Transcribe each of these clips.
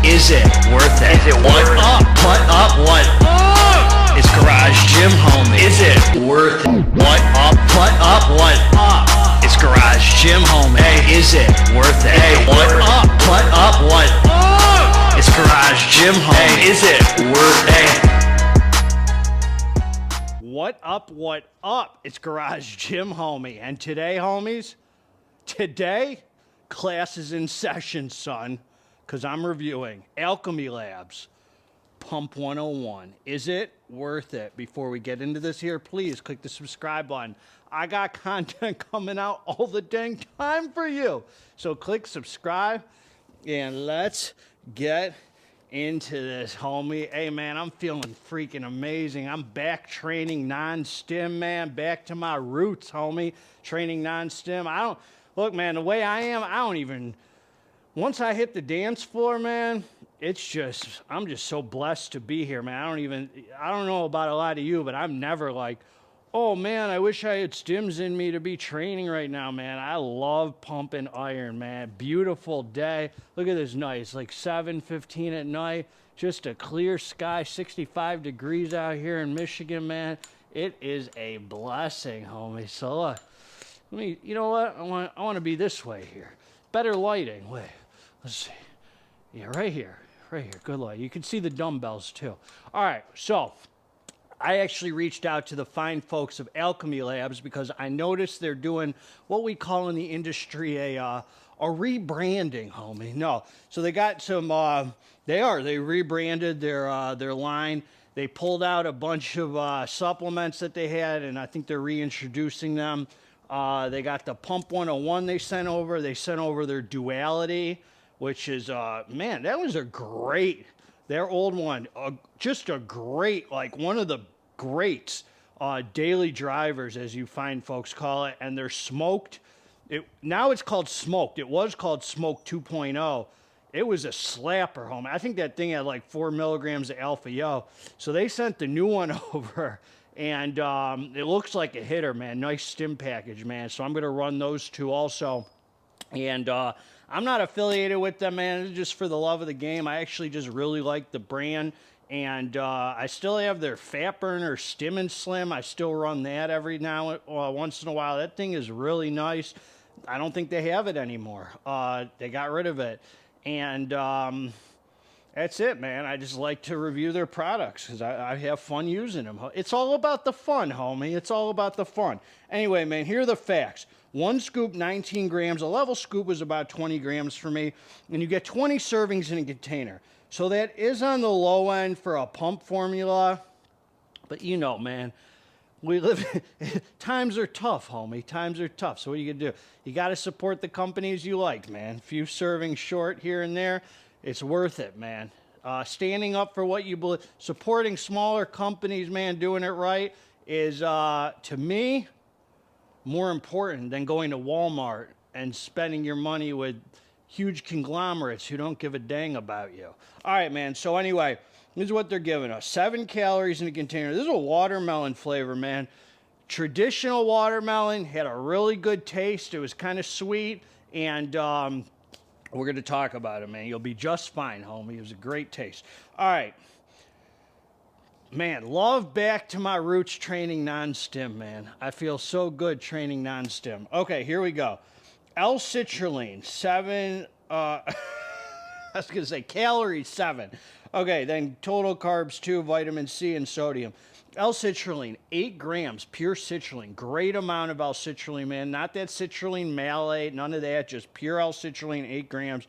Is it worth it? Is it What worth it? up? What up? What up? It's Garage Gym Homie. Is it worth it? What up? What up? What up? It's Garage Gym Homie. Hey, is it worth it? Hey, what up? What up? What up? It's Garage Gym Homie. Hey, is it worth it? What up, what up? It's Garage Gym Homie. And today, homies, class is in session, son, because I'm reviewing Alchemy Labs Pump 101. Is it worth it? Before we get into this here, please click the subscribe button. I got content coming out all the dang time for you. So click subscribe and let's get into this, homie. Hey, man, I'm feeling freaking amazing. I'm back training non-stim, man. Back to my roots, homie. Training non-stim. Look, man, the way I am, once I hit the dance floor, man, I'm just so blessed to be here, man. I don't know about a lot of you, but I'm never like, oh, man, I wish I had stims in me to be training right now, man. I love pumping iron, man. Beautiful day. Look at this night. It's like 7:15 at night. Just a clear sky, 65 degrees out here in Michigan, man. It is a blessing, homie. So, you know what? I want to be this way here. Better lighting. Wait, let's see. Yeah, right here. Good light. You can see the dumbbells, too. All right, so I actually reached out to the fine folks of Alchemy Labs because I noticed they're doing what we call in the industry a rebranding, homie. No, so they got some. They rebranded their line. They pulled out a bunch of supplements that they had, and I think they're reintroducing them. They got the Pump 101 they sent over. They sent over their Duality, which is man, that was their old one, just a great, like one of the greats daily drivers, as you fine folks call it, and they're smoked. Now it's called smoked. It was called Smoke 2.0. It was a slapper, home. I think that thing had like 4 milligrams of alpha-yo. So they sent the new one over, and it looks like a hitter, man. Nice stim package, man. So I'm going to run those two also. And I'm not affiliated with them, man. It's just for the love of the game. I actually just really like the brand. And I still have their Fat Burner Stim and Slim. I still run that every now once in a while. That thing is really nice. I don't think they have it anymore. They got rid of it. And that's it, man. I just like to review their products because I have fun using them. It's all about the fun, homie. It's all about the fun. Anyway, man, here are the facts. 1 scoop, 19 grams. A level scoop was about 20 grams for me. And you get 20 servings in a container. So that is on the low end for a pump formula. But you know, man, times are tough, homie. Times are tough. So what are you going to do? You got to support the companies you like, man. A few servings short here and there. It's worth it, man. Standing up for what you believe. Supporting smaller companies, man, doing it right is, to me, more important than going to Walmart and spending your money with huge conglomerates who don't give a dang about you. All right, man. So anyway, this is what they're giving us. 7 calories in a container. This is a watermelon flavor, man. Traditional watermelon, had a really good taste. It was kind of sweet, and we're going to talk about it, man. You'll be just fine, homie. It was a great taste. All right. Man, love back to my roots training non-stim, man. I feel so good training non-stim. Okay, here we go. L-citrulline, 7, I was going to say calories, 7. Okay, then total carbs, 2, vitamin C, and sodium. L-citrulline, 8 grams, pure citrulline. Great amount of L-citrulline, man. Not that citrulline malate, none of that, just pure L-citrulline, 8 grams.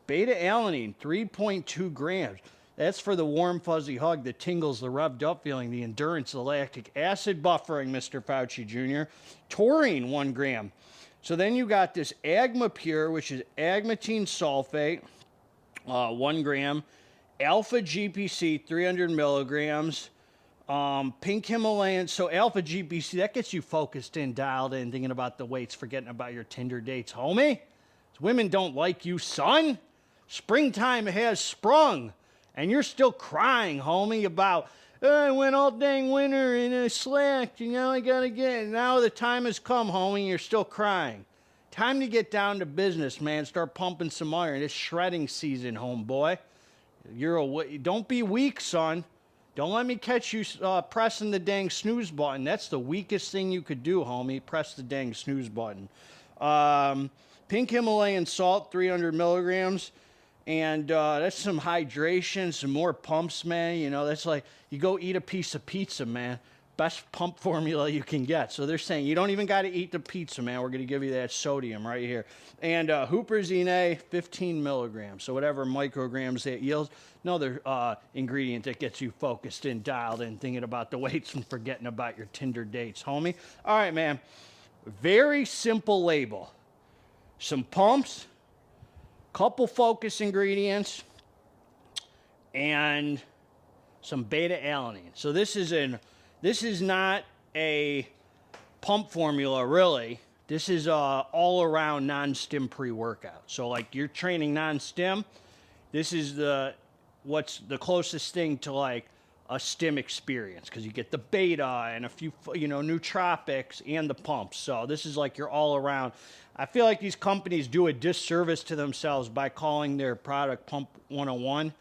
Beta-alanine, 3.2 grams. That's for the warm, fuzzy hug, the tingles, the revved up feeling, the endurance, the lactic acid buffering, Mr. Fauci Jr. Taurine, 1 gram. So then you got this Agma Pure, which is agmatine sulfate, 1 gram. Alpha GPC, 300 milligrams. Pink Himalayan. So Alpha GPC, that gets you focused in, dialed in, thinking about the weights, forgetting about your Tinder dates, homie. Women don't like you, son. Springtime has sprung. And you're still crying, homie, about, I went all dang winter and I slacked, I gotta get it. Now the time has come, homie, and you're still crying. Time to get down to business, man. Start pumping some iron. It's shredding season, homeboy. Don't be weak, son. Don't let me catch you pressing the dang snooze button. That's the weakest thing you could do, homie. Press the dang snooze button. Pink Himalayan salt, 300 milligrams. And that's some hydration, some more pumps, man. You know, that's like you go eat a piece of pizza, man. Best pump formula you can get. So they're saying you don't even got to eat the pizza, man. We're going to give you that sodium right here. And Huperzine, 15 milligrams. So whatever micrograms that yields. Another ingredient that gets you focused in, dialed in, thinking about the weights and forgetting about your Tinder dates, homie. All right, man. Very simple label. Some pumps, couple focus ingredients, and some beta-alanine. So this is not a pump formula, really. This is all-around non-stim pre-workout. So, like, you're training non-stim, this is what's the closest thing to, like, a stim experience, because you get the beta and a few, nootropics and the pumps. So this is like your all-around. I feel like these companies do a disservice to themselves by calling their product Pump 101,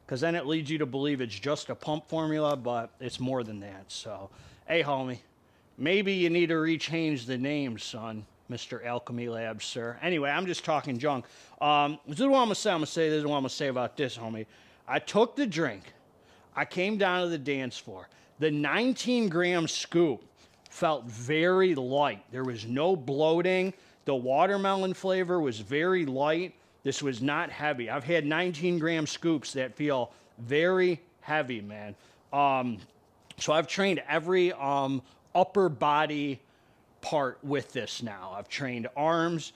because then it leads you to believe it's just a pump formula, but it's more than that. So, hey, homie, maybe you need to rechange the name, son, Mr. Alchemy Labs, sir. Anyway, I'm just talking junk. This is what I'm going to say. This is what I'm going to say about this, homie. I took the drink. I came down to the dance floor. The 19-gram scoop felt very light. There was no bloating. The watermelon flavor was very light. This was not heavy. I've had 19-gram scoops that feel very heavy, man. So I've trained every upper body part with this now. I've trained arms,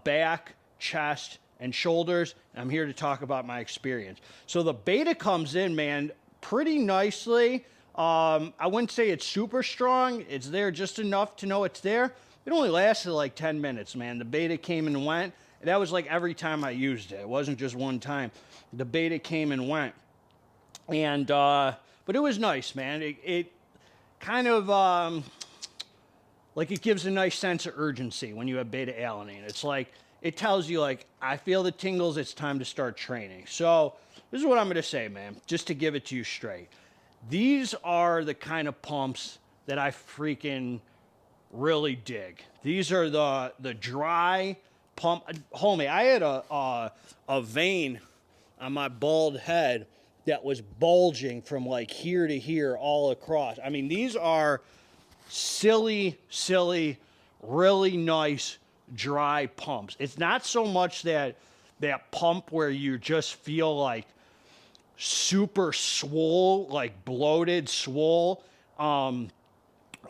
back, chest, and shoulders. And I'm here to talk about my experience. So the beta comes in, man, pretty nicely. I wouldn't say it's super strong. It's there just enough to know it's there. It only lasted like 10 minutes, man. The beta came and went. That was like every time I used it. It wasn't just one time. The beta came and went. And, but it was nice, man. It kind of, like it gives a nice sense of urgency when you have beta-alanine. It's like, it tells you like, I feel the tingles, it's time to start training. So this is what I'm going to say, man, just to give it to you straight. These are the kind of pumps that I freaking really dig. These are the dry pump. Homie, I had a vein on my bald head that was bulging from like here to here all across. I mean, these are silly, really nice dry pumps. It's not so much that pump where you just feel like super swole, like bloated swole,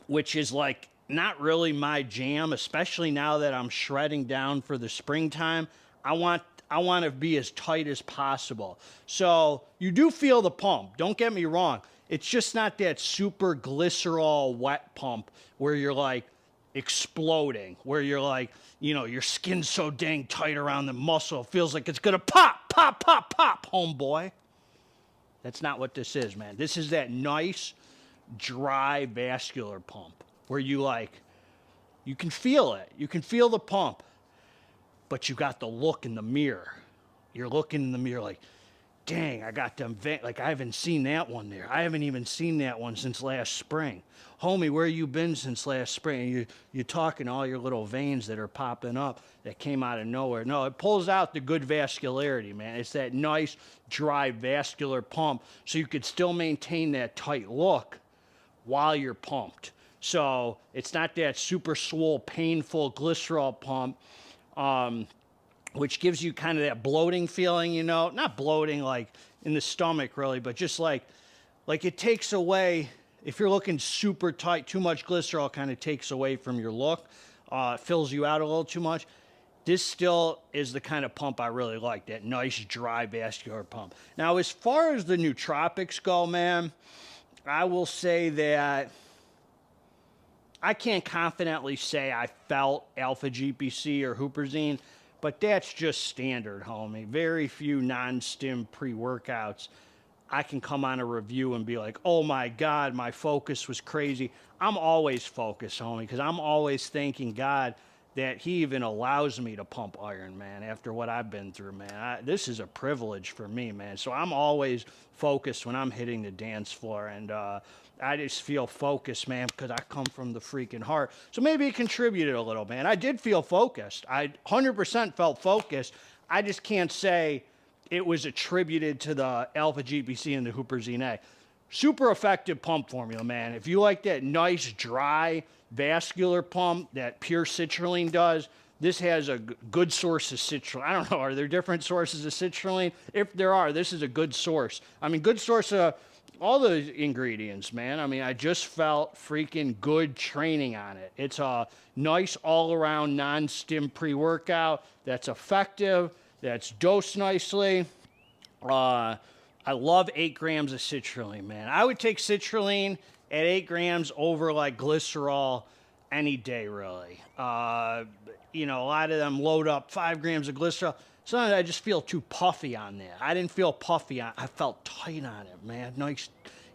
which is like not really my jam, especially now that I'm shredding down for the springtime. I want to be as tight as possible. So you do feel the pump, don't get me wrong. It's just not that super glycerol wet pump where you're like exploding, where you're like, your skin's so dang tight around the muscle, it feels like it's gonna pop, homeboy. That's not what this is, man. This is that nice, dry, vascular pump where you can feel it. You can feel the pump, but you got the look in the mirror. You're looking in the mirror like, dang, I got them, like I haven't seen that one there. I haven't even seen that one since last spring. Homie, where you been since last spring? You're talking all your little veins that are popping up that came out of nowhere. No, it pulls out the good vascularity, man. It's that nice, dry, vascular pump so you could still maintain that tight look while you're pumped. So it's not that super swole, painful glycerol pump, which gives you kind of that bloating feeling, not bloating like in the stomach really, but just like it takes away, if you're looking super tight, too much glycerol kind of takes away from your look, fills you out a little too much. This still is the kind of pump I really like, that nice, dry, vascular pump. Now, as far as the nootropics go, man, I will say that I can't confidently say I felt alpha GPC or Huperzine, but that's just standard, homie. Very few non-stim pre-workouts I can come on a review and be like, oh my God, my focus was crazy. I'm always focused, homie, because I'm always thanking God that he even allows me to pump iron, man, after what I've been through, man. This is a privilege for me, man. So I'm always focused when I'm hitting the dance floor, and I just feel focused, man, because I come from the freaking heart. So maybe it contributed a little, man. I did feel focused. I 100% felt focused. I just can't say it was attributed to the Alpha GPC and the Hooper Zine. Super effective pump formula, man. If you like that nice, dry, vascular pump that pure citrulline does, this has a good source of citrulline. I don't know, are there different sources of citrulline? If there are, this is a good source. I mean, good source of all the ingredients, man. I mean, I just felt freaking good training on it. It's a nice all-around non-stim pre-workout that's effective, that's dosed nicely. I love 8 grams of citrulline, man. I would take citrulline at 8 grams over like glycerol any day, really. You know, a lot of them load up 5 grams of glycerol. Sometimes I just feel too puffy on that. I didn't feel puffy on it. I felt tight on it, man. Nice,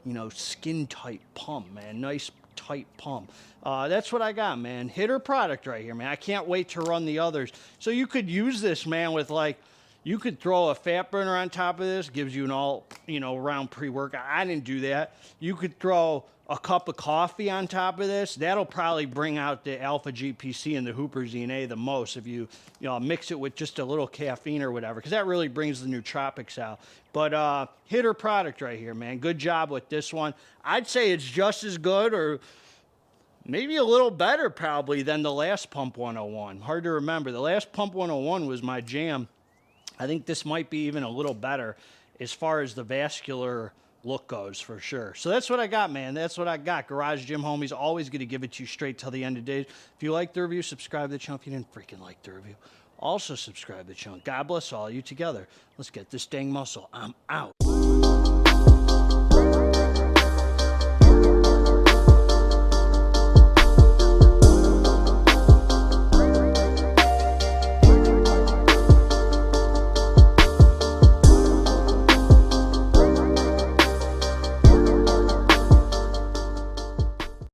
you know, skin tight pump, man. Nice tight pump. That's what I got, man. Hitter product right here, man. I can't wait to run the others. So you could use this, man, with like, you could throw a fat burner on top of this, gives you an all, you know, round pre-workout. I didn't do that. You could throw a cup of coffee on top of this. That'll probably bring out the Alpha GPC and the Hooper Zine the most if you know, mix it with just a little caffeine or whatever, because that really brings the nootropics out. But hitter product right here, man. Good job with this one. I'd say it's just as good or maybe a little better probably than the last Pump 101. Hard to remember. The last Pump 101 was my jam. I think this might be even a little better as far as the vascular look goes, for sure. So that's what I got, man. That's what I got. Garage Gym Homies, always going to give it to you straight till the end of the day. If you like the review, subscribe to the channel. If you didn't freaking like the review, also subscribe to the channel. God bless all of you together. Let's get this dang muscle. I'm out.